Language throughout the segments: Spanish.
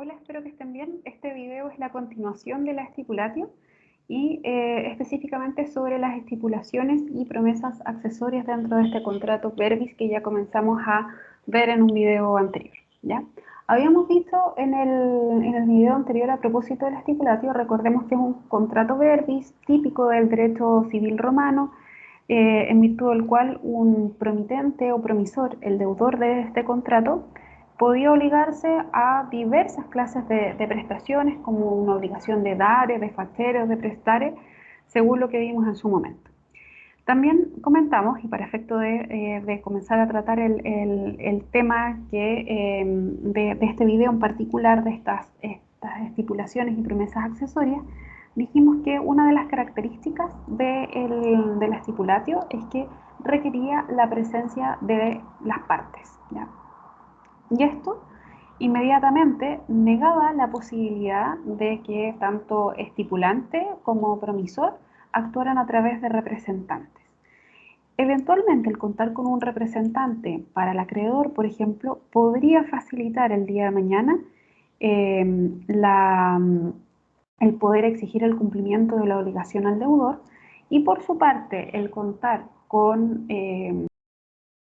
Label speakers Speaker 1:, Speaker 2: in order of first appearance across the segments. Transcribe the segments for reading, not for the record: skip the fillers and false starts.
Speaker 1: Hola, espero que estén bien. Este video es la continuación de la estipulatio y específicamente sobre las estipulaciones y promesas accesorias dentro de este contrato verbis que ya comenzamos a ver en un video anterior, ¿ya? Habíamos visto en el video anterior a propósito de la estipulatio, recordemos que es un contrato verbis típico del derecho civil romano, en virtud del cual un promitente o promisor, el deudor de este contrato, podía obligarse a diversas clases de prestaciones, como una obligación de dare, de facere o de prestare, según lo que vimos en su momento. También comentamos, y para efecto de comenzar a tratar el tema de este video en particular, de estas estipulaciones y promesas accesorias, dijimos que una de las características de la estipulatio es que requería la presencia de las partes, ¿ya? Y esto inmediatamente negaba la posibilidad de que tanto estipulante como promisor actuaran a través de representantes. Eventualmente, el contar con un representante para el acreedor, por ejemplo, podría facilitar el día de mañana eh, la, el poder exigir el cumplimiento de la obligación al deudor, y por su parte el contar con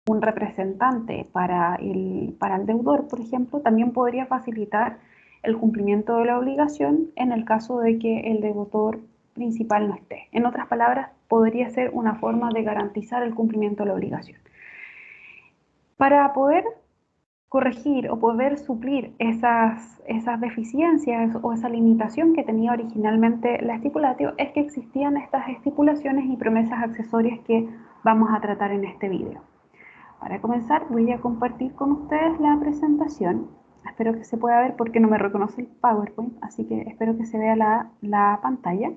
Speaker 1: un representante para el deudor, por ejemplo, también podría facilitar el cumplimiento de la obligación en el caso de que el deudor principal no esté. En otras palabras, podría ser una forma de garantizar el cumplimiento de la obligación. Para poder corregir o poder suplir esas deficiencias o esa limitación que tenía originalmente la estipulatio, es que existían estas estipulaciones y promesas accesorias que vamos a tratar en este video. Para comenzar, voy a compartir con ustedes la presentación. Espero que se pueda ver porque no me reconoce el PowerPoint, así que espero que se vea la pantalla.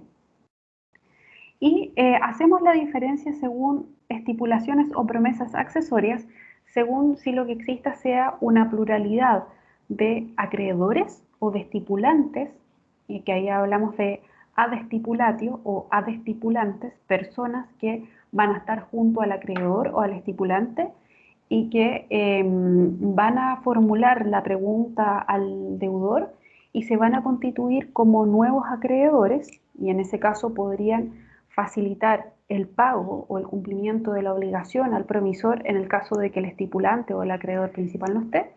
Speaker 1: Y hacemos la diferencia según estipulaciones o promesas accesorias, según si lo que exista sea una pluralidad de acreedores o de estipulantes, y que ahí hablamos de ad estipulatio o ad estipulantes, personas que van a estar junto al acreedor o al estipulante y que van a formular la pregunta al deudor y se van a constituir como nuevos acreedores, y en ese caso podrían facilitar el pago o el cumplimiento de la obligación al promisor en el caso de que el estipulante o el acreedor principal no esté.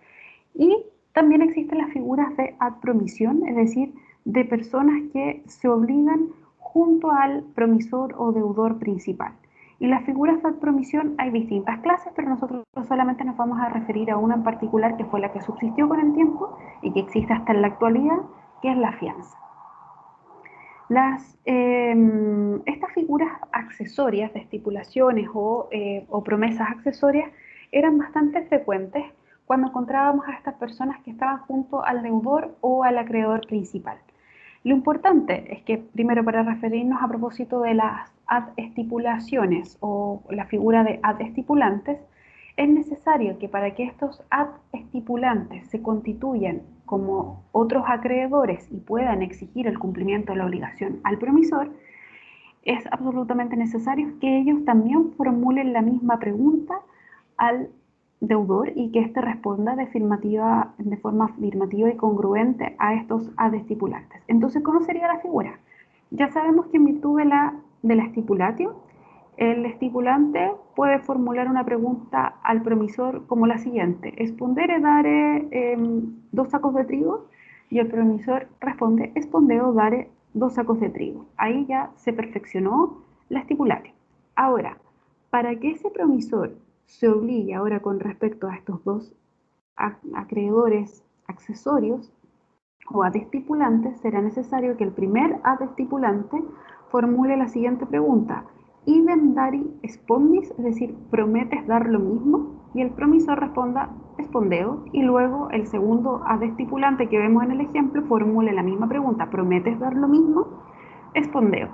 Speaker 1: Y también existen las figuras de ad promisión, es decir, de personas que se obligan junto al promisor o deudor principal. Y las figuras de ad promisión hay distintas clases, pero nosotros solamente nos vamos a referir a una en particular, que fue la que subsistió con el tiempo y que existe hasta en la actualidad, que es la fianza. Estas figuras accesorias de estipulaciones o promesas accesorias eran bastante frecuentes cuando encontrábamos a estas personas que estaban junto al deudor o al acreedor principal. Lo importante es que, primero, para referirnos a propósito de las ad estipulaciones o la figura de ad estipulantes, es necesario que para que estos ad estipulantes se constituyan como otros acreedores y puedan exigir el cumplimiento de la obligación al promisor, es absolutamente necesario que ellos también formulen la misma pregunta al deudor y que éste responda de forma afirmativa y congruente a estos ad estipulantes. Entonces, ¿cómo sería la figura? Ya sabemos que en virtud de la estipulatio, el estipulante puede formular una pregunta al promisor como la siguiente: espondere dare 2 sacos de trigo, y el promisor responde: espondeo dare 2 sacos de trigo. Ahí ya se perfeccionó la estipulatio. Ahora, para que ese promisor se obligue ahora con respecto a estos dos acreedores accesorios o ad estipulantes, será necesario que el primer ad estipulante formule la siguiente pregunta: idem dari spondis, es decir, ¿prometes dar lo mismo? Y el promisor responda: espondeo, y luego el segundo ad estipulante que vemos en el ejemplo formule la misma pregunta: ¿prometes dar lo mismo? Espondeo.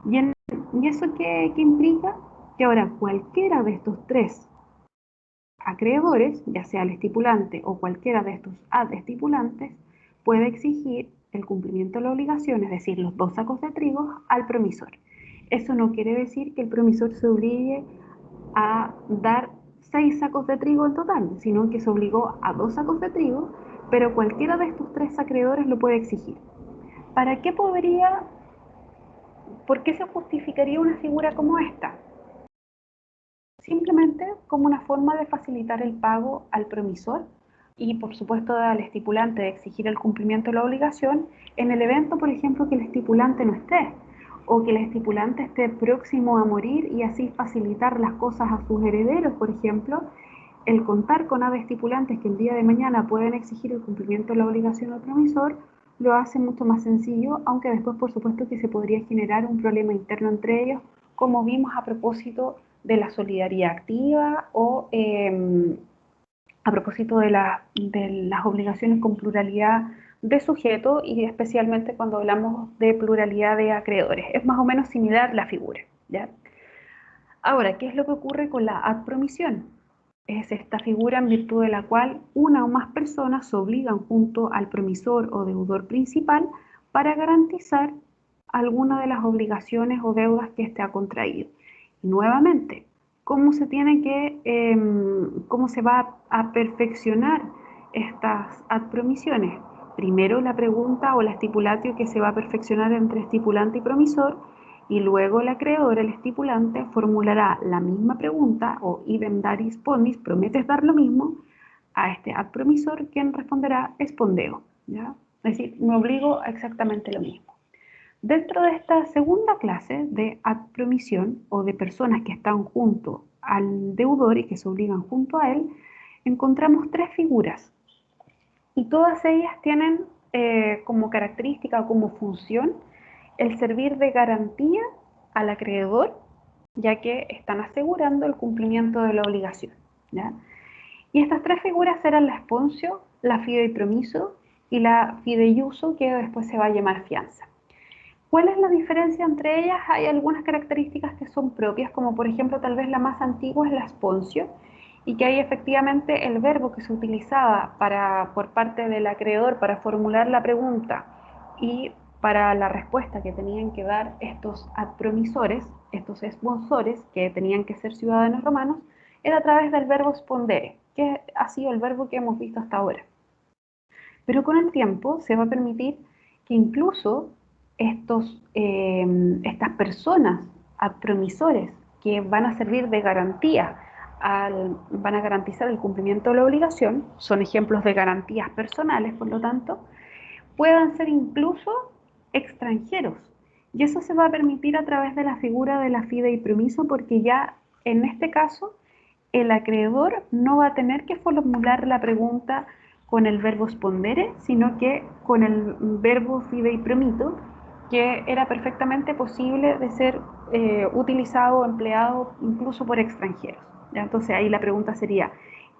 Speaker 1: ¿Y eso qué implica? Que ahora cualquiera de estos tres acreedores, ya sea el estipulante o cualquiera de estos ad estipulantes, puede exigir el cumplimiento de la obligación, es decir, los 2 sacos de trigo, al promisor. Eso no quiere decir que el promisor se obligue a dar 6 sacos de trigo en total, sino que se obligó a 2 sacos de trigo, pero cualquiera de estos tres acreedores lo puede exigir. ¿Para qué por qué se justificaría una figura como esta? Simplemente como una forma de facilitar el pago al promisor y por supuesto al estipulante de exigir el cumplimiento de la obligación en el evento, por ejemplo, que el estipulante no esté o que el estipulante esté próximo a morir y así facilitar las cosas a sus herederos, por ejemplo. El contar con aves estipulantes que el día de mañana pueden exigir el cumplimiento de la obligación al promisor lo hace mucho más sencillo, aunque después por supuesto que se podría generar un problema interno entre ellos, como vimos a propósito de la solidaridad activa o a propósito de las obligaciones con pluralidad de sujeto y especialmente cuando hablamos de pluralidad de acreedores. Es más o menos similar la figura, ¿ya? Ahora, ¿qué es lo que ocurre con la adpromisión? Es esta figura en virtud de la cual una o más personas se obligan junto al promisor o deudor principal para garantizar alguna de las obligaciones o deudas que éste ha contraído. Y nuevamente, ¿cómo cómo se va a perfeccionar estas adpromisiones? Primero la pregunta o la estipulatio que se va a perfeccionar entre estipulante y promisor, y luego el acreedor, el estipulante, formulará la misma pregunta o idem daris pondis, prometes dar lo mismo, a este adpromisor, quien responderá espondeo, ¿ya? Es decir, me obligo a exactamente lo mismo. Dentro de esta segunda clase de adpromisión o de personas que están junto al deudor y que se obligan junto a él, encontramos tres figuras y todas ellas tienen como característica o como función el servir de garantía al acreedor, ya que están asegurando el cumplimiento de la obligación, ¿ya? Y estas tres figuras serán la sponsio, la fideipromiso y la fideiuso, que después se va a llamar fianza. ¿Cuál es la diferencia entre ellas? Hay algunas características que son propias, como por ejemplo tal vez la más antigua es la sponsio, y que ahí efectivamente el verbo que se utilizaba por parte del acreedor para formular la pregunta y para la respuesta que tenían que dar estos adpromisores, estos sponsores, que tenían que ser ciudadanos romanos, era a través del verbo spondere, que ha sido el verbo que hemos visto hasta ahora. Pero con el tiempo se va a permitir que incluso estas personas, adpromisores, que van a servir de garantía, van a garantizar el cumplimiento de la obligación, son ejemplos de garantías personales, por lo tanto, puedan ser incluso extranjeros. Y eso se va a permitir a través de la figura de la fideipromiso, porque ya en este caso el acreedor no va a tener que formular la pregunta con el verbo spondere, sino que con el verbo fideipromito, que era perfectamente posible de ser utilizado o empleado incluso por extranjeros. ¿Ya? Entonces ahí la pregunta sería,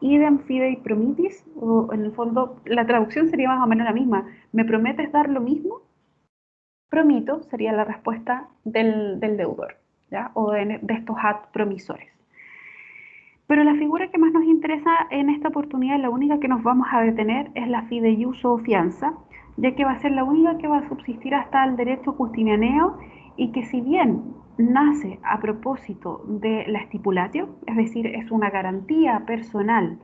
Speaker 1: idem fideipromitis, o en el fondo la traducción sería más o menos la misma, ¿me prometes dar lo mismo? Promito sería la respuesta del deudor, ¿ya? O de estos adpromisores. Pero la figura que más nos interesa en esta oportunidad, la única que nos vamos a detener, es la fideiuso o fianza, ya que va a ser la única que va a subsistir hasta el derecho justinianeo y que si bien nace a propósito de la estipulatio, es decir, es una garantía personal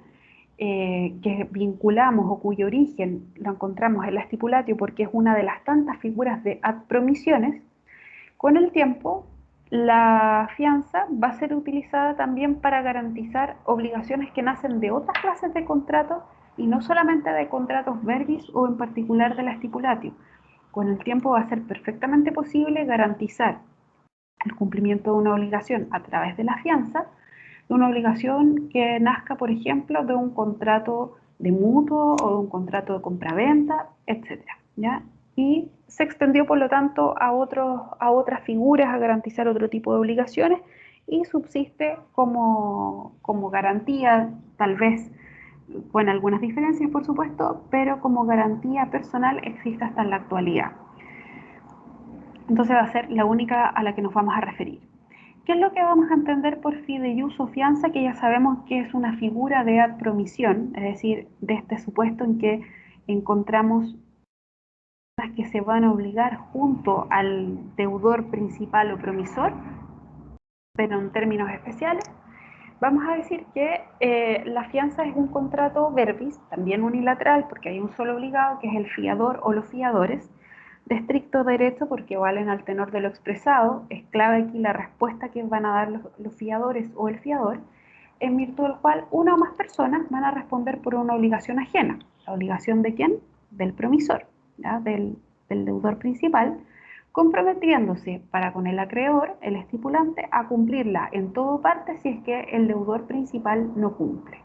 Speaker 1: que vinculamos o cuyo origen lo encontramos en la estipulatio porque es una de las tantas figuras de adpromisiones, con el tiempo la fianza va a ser utilizada también para garantizar obligaciones que nacen de otras clases de contratos y no solamente de contratos verbis o en particular de la estipulatio. Con el tiempo va a ser perfectamente posible garantizar el cumplimiento de una obligación a través de la fianza, de una obligación que nazca, por ejemplo, de un contrato de mutuo o de un contrato de compraventa, etcétera, ¿ya? Y se extendió, por lo tanto, a otras figuras a garantizar otro tipo de obligaciones y subsiste como garantía, tal vez con algunas diferencias, por supuesto, pero como garantía personal existe hasta en la actualidad. Entonces va a ser la única a la que nos vamos a referir. ¿Qué es lo que vamos a entender por fideiuso o fianza? Que ya sabemos que es una figura de adpromisión, es decir, de este supuesto en que encontramos que se van a obligar junto al deudor principal o promisor, pero en términos especiales. vamos a decir que la fianza es un contrato verbis, también unilateral, porque hay un solo obligado, que es el fiador o los fiadores, de estricto derecho, porque valen al tenor de lo expresado. Es clave aquí la respuesta que van a dar los fiadores o el fiador, en virtud del cual una o más personas van a responder por una obligación ajena. ¿La obligación de quién? Del promisor, ¿ya? Del deudor principal, comprometiéndose para con el acreedor, el estipulante, a cumplirla en todo parte si es que el deudor principal no cumple.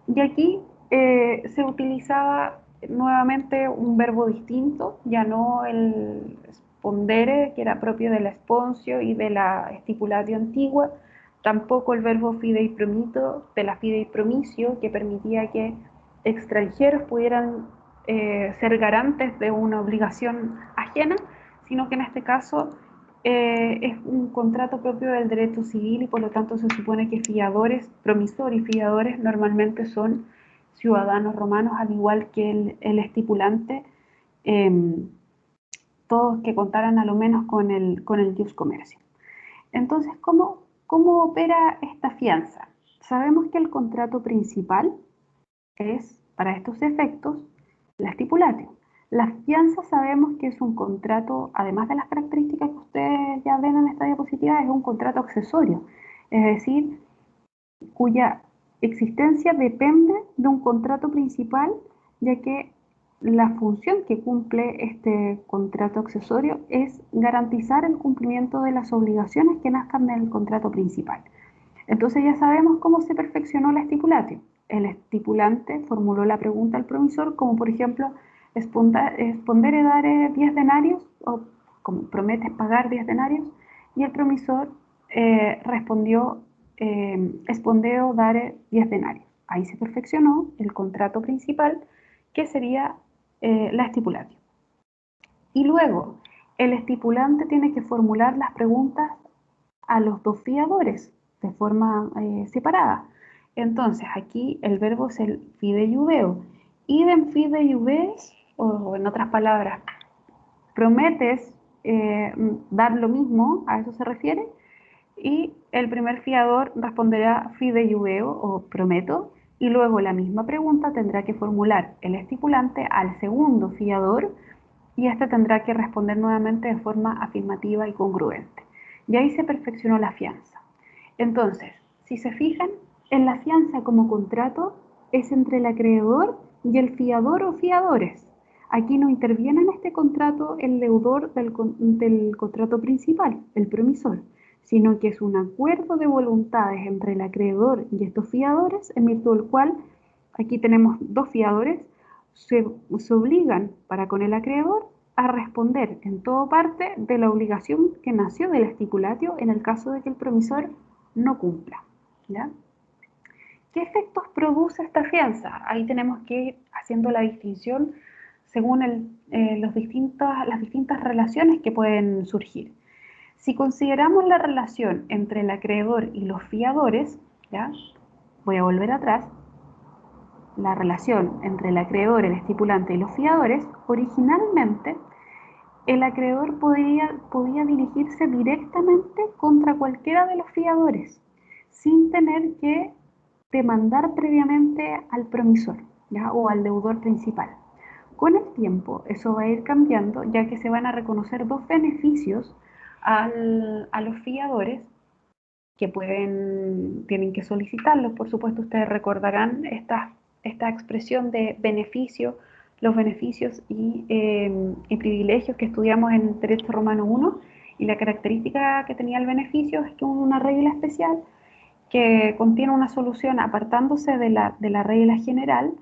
Speaker 1: Y aquí se utilizaba nuevamente un verbo distinto, ya no el spondere, que era propio del esponcio y de la stipulatio antigua, tampoco el verbo fideipromito de la fideipromisio, que permitía que extranjeros pudieran ser garantes de una obligación ajena, sino que en este caso es un contrato propio del derecho civil y por lo tanto se supone que fiadores, promisor y fiadores normalmente son ciudadanos romanos, al igual que el estipulante, eh, todos que contaran a lo menos con el jus comercio. Entonces, ¿cómo opera esta fianza? Sabemos que el contrato principal es, para estos efectos, la stipulatio. La fianza sabemos que es un contrato, además de las características que ustedes ya ven en esta diapositiva, es un contrato accesorio, es decir, cuya existencia depende de un contrato principal, ya que la función que cumple este contrato accesorio es garantizar el cumplimiento de las obligaciones que nazcan del contrato principal. Entonces ya sabemos cómo se perfeccionó la stipulatio. El estipulante formuló la pregunta al promisor, como por ejemplo, ¿espondere dare 10 denarios? O como prometes pagar 10 denarios. Y el promisor respondió, espondeo dare 10 denarios. Ahí se perfeccionó el contrato principal, que sería la stipulatio. Y luego, el estipulante tiene que formular las preguntas a los dos fiadores de forma separada. Entonces, aquí el verbo es el fideiuveo. Idem fideiuves, o en otras palabras, prometes dar lo mismo, a eso se refiere, y el primer fiador responderá fideiuveo o prometo, y luego la misma pregunta tendrá que formular el estipulante al segundo fiador y este tendrá que responder nuevamente de forma afirmativa y congruente. Y ahí se perfeccionó la fianza. Entonces, si se fijan, en la fianza como contrato es entre el acreedor y el fiador o fiadores. Aquí no interviene en este contrato el deudor del contrato principal, el promisor, sino que es un acuerdo de voluntades entre el acreedor y estos fiadores, en virtud del cual aquí tenemos dos fiadores, se obligan para con el acreedor a responder en todo parte de la obligación que nació del stipulatio en el caso de que el promisor no cumpla. ¿Ya? ¿Qué efectos produce esta fianza? Ahí tenemos que ir haciendo la distinción según las distintas relaciones que pueden surgir. Si consideramos la relación entre el acreedor y los fiadores, ¿ya? Voy a volver atrás, la relación entre el acreedor, el estipulante y los fiadores, originalmente el acreedor podía dirigirse directamente contra cualquiera de los fiadores, sin tener que demandar previamente al promisor, ¿ya? O al deudor principal. Con el tiempo eso va a ir cambiando, ya que se van a reconocer dos beneficios a los fiadores que tienen que solicitarlos. Por supuesto, ustedes recordarán esta expresión de beneficio, los beneficios y privilegios que estudiamos en Derecho Romano 1, y la característica que tenía el beneficio es que una regla especial que contiene una solución apartándose de la regla general,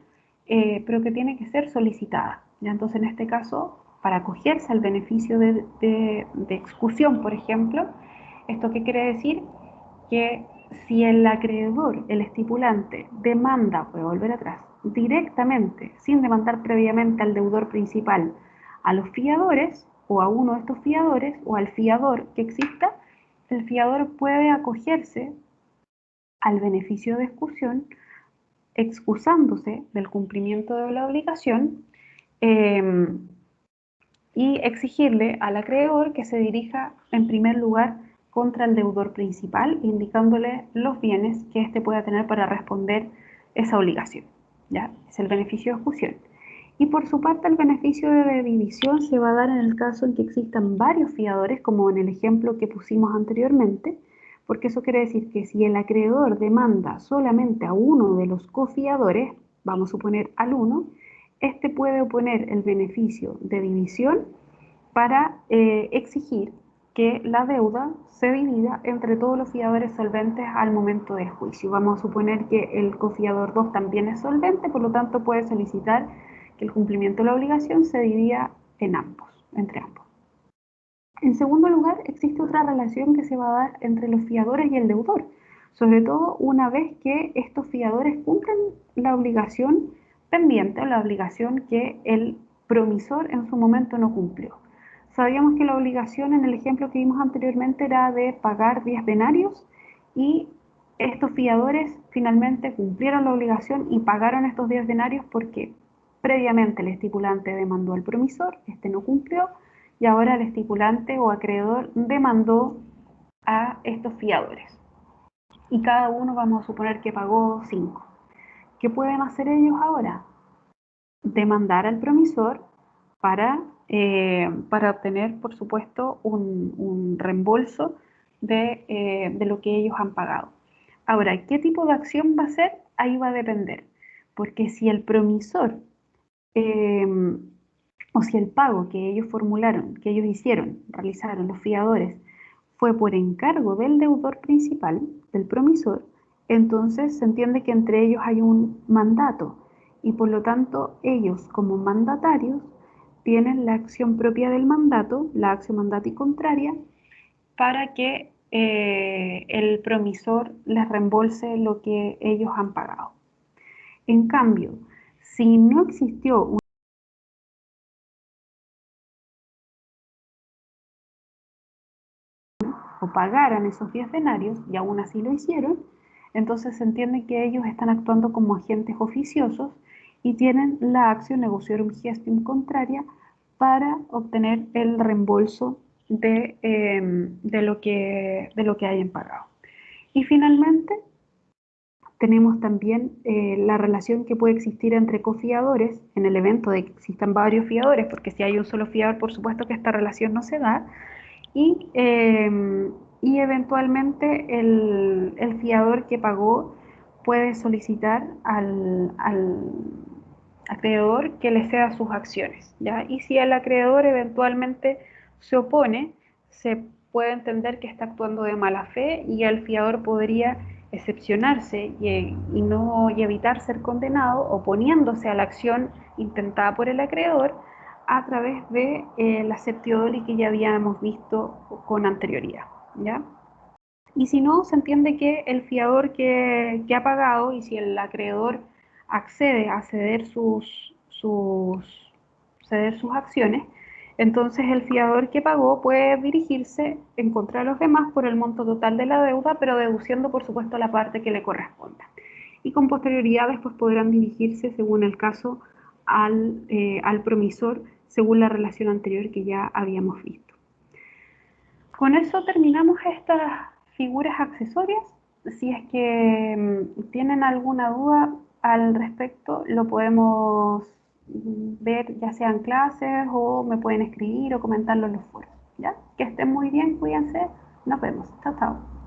Speaker 1: pero que tiene que ser solicitada. ¿Ya? Entonces, en este caso, para acogerse al beneficio de excusión, por ejemplo, ¿esto qué quiere decir? Que si el acreedor, el estipulante, demanda, voy a volver atrás, directamente, sin demandar previamente al deudor principal, a los fiadores o a uno de estos fiadores o al fiador que exista, el fiador puede acogerse al beneficio de excusión, excusándose del cumplimiento de la obligación y exigirle al acreedor que se dirija en primer lugar contra el deudor principal, indicándole los bienes que éste pueda tener para responder esa obligación. ¿Ya? Es el beneficio de ejecución. Y por su parte, el beneficio de división se va a dar en el caso en que existan varios fiadores, como en el ejemplo que pusimos anteriormente, porque eso quiere decir que si el acreedor demanda solamente a uno de los cofiadores, vamos a suponer al 1, este puede oponer el beneficio de división para exigir que la deuda se divida entre todos los fiadores solventes al momento del juicio. Vamos a suponer que el cofiador 2 también es solvente, por lo tanto puede solicitar que el cumplimiento de la obligación se divida en ambos, entre ambos. En segundo lugar, existe otra relación que se va a dar entre los fiadores y el deudor, sobre todo una vez que estos fiadores cumplan la obligación pendiente o la obligación que el promisor en su momento no cumplió. Sabíamos que la obligación en el ejemplo que vimos anteriormente era de pagar 10 denarios y estos fiadores finalmente cumplieron la obligación y pagaron estos 10 denarios porque previamente el estipulante demandó al promisor, este no cumplió y ahora el estipulante o acreedor demandó a estos fiadores. Y cada uno vamos a suponer que pagó 5. ¿Qué pueden hacer ellos ahora? Demandar al promisor para obtener, por supuesto, un reembolso de lo que ellos han pagado. Ahora, ¿qué tipo de acción va a ser? Ahí va a depender, porque si el promisor o si el pago que ellos formularon, que ellos hicieron, realizaron los fiadores, fue por encargo del deudor principal, del promisor, entonces se entiende que entre ellos hay un mandato y por lo tanto ellos como mandatarios tienen la acción propia del mandato, la acción mandati contraria, para que el promisor les reembolse lo que ellos han pagado. En cambio, si no existió o pagaran esos 10 denarios y aún así lo hicieron, entonces se entiende que ellos están actuando como agentes oficiosos y tienen la acción negociorum gestium contraria para obtener el reembolso de lo que hayan pagado. Y finalmente tenemos también la relación que puede existir entre cofiadores en el evento de que existan varios fiadores, porque si hay un solo fiador, por supuesto que esta relación no se da, y, y eventualmente el fiador que pagó puede solicitar al acreedor que le ceda sus acciones, ¿ya? Y si el acreedor eventualmente se opone, se puede entender que está actuando de mala fe y el fiador podría excepcionarse y evitar ser condenado oponiéndose a la acción intentada por el acreedor a través de la septiodoli que ya habíamos visto con anterioridad, ¿ya? Y si no, se entiende que el fiador que ha pagado y si el acreedor accede a ceder sus acciones, entonces el fiador que pagó puede dirigirse en contra de los demás por el monto total de la deuda, pero deduciendo por supuesto la parte que le corresponda. Y con posterioridad después podrán dirigirse, según el caso, al promisor, según la relación anterior que ya habíamos visto. Con eso terminamos estas figuras accesorias. Si es que tienen alguna duda al respecto, lo podemos ver ya sea en clases o me pueden escribir o comentarlo en los foros. ¿Ya? Que estén muy bien, cuídense, nos vemos. Chao, chao.